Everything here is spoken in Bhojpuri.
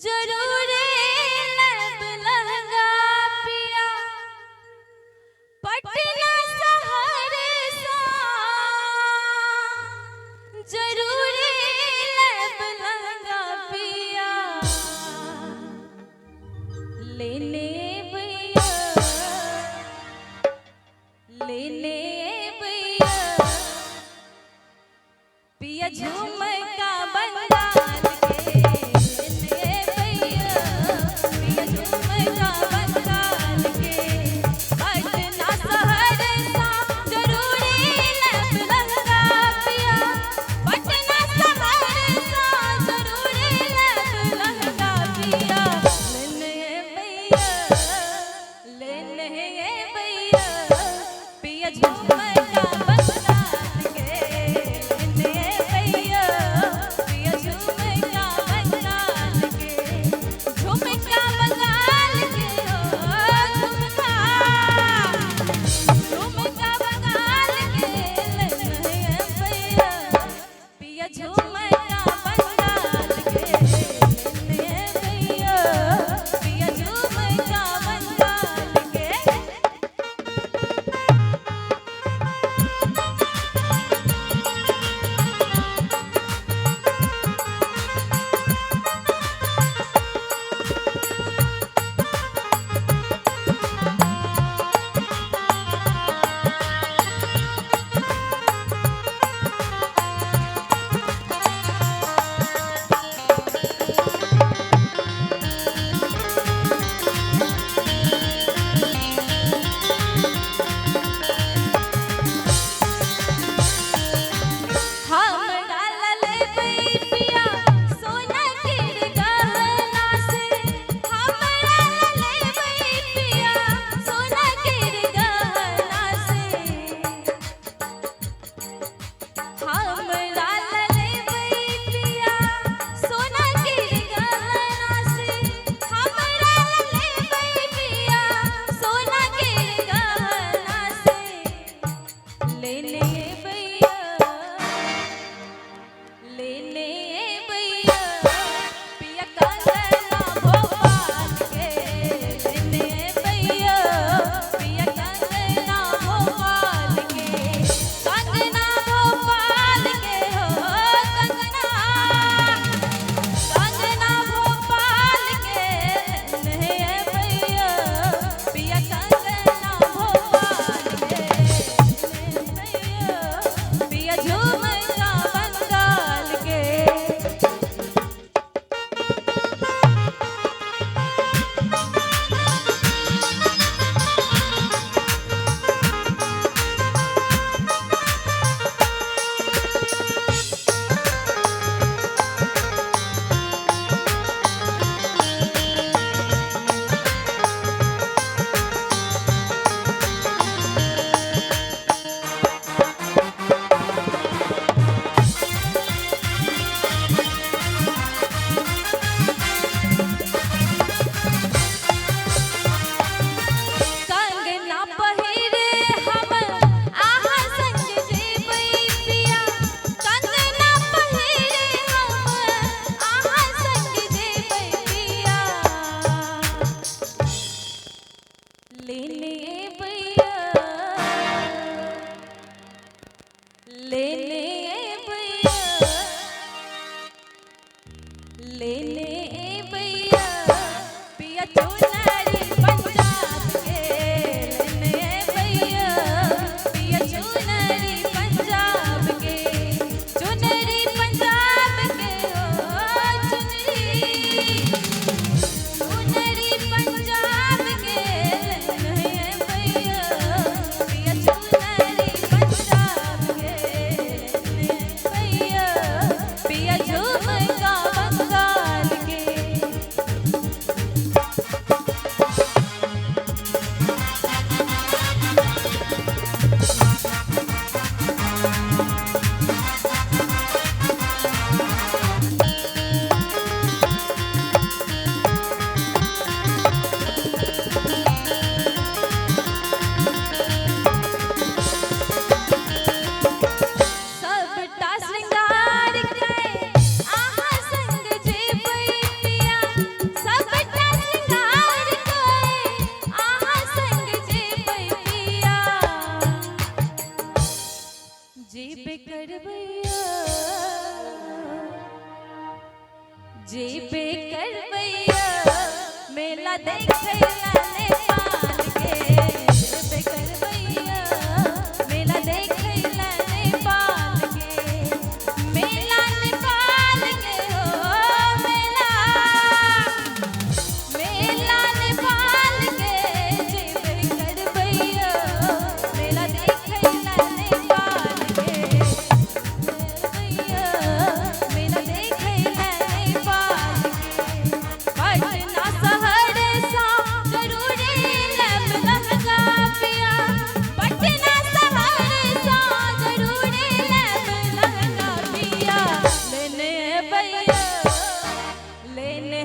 जरूर लब लहंगा पिया पटना शहर सा जरूर लब लहंगा पिया लेने भैया पिया झुमका बंगाल के लेने भैया पिया झुमका बंगाल के पटना शहर सा जरूरी लब लहंगा पिया पटना शहर सा जरूरी लब लहंगा पिया लेने भैया पिया झुमका बंगाल के लेने भैया पिया झुमका बंगाल के झुमका बंगाल के हो झुमका बंगाल के लेने भैया पिया झुमका बंगाल के लेने भैया पिया झुमका बंगाल के हमरा ललबै पिया सोना के गहना से हमरा ललबै पिया सोना के गहना से हमरा ललबै पिया सोना के गहना से हमरा ललबै पिया सोना के गहना से लेने भैया पिया कंगना भोपाल के लेने भैया पिया कंगना भोपाल के कंगना भोपाल के हो कंगना भोपाल के लेने भैया पिया कंगना भोपाल के लेने भैया पिया झुमका बंगाल के कंगना पहिरे हम आहा संग जेबै पिया कंगना पहिरे हम आहा संग जेबै पिया लेने भैया पिया चुनरी पंजाब के लेने भैया पिया चुनरी पंजाब के चुनरी पंजाब के हो चुनरी पंजाब के लेने भैया पिया चुनरी पंजाब के लेने भैया पिया झुमका बंगाल के जेबे करवैया मेला देखैला नेपाल के जेबे करवैया मेला देखैला नेपाल के मेला नेपाल के हो मेला मेला नेपाल के जेबे करवैया मेला देखैला नेपाल के करवैया मेला देखैला नेपाल के पटना शहर सा जरूरी लब लहंगा पिया पटना शहर सा जरूरी लब लहंगा पिया लेने भैया लेने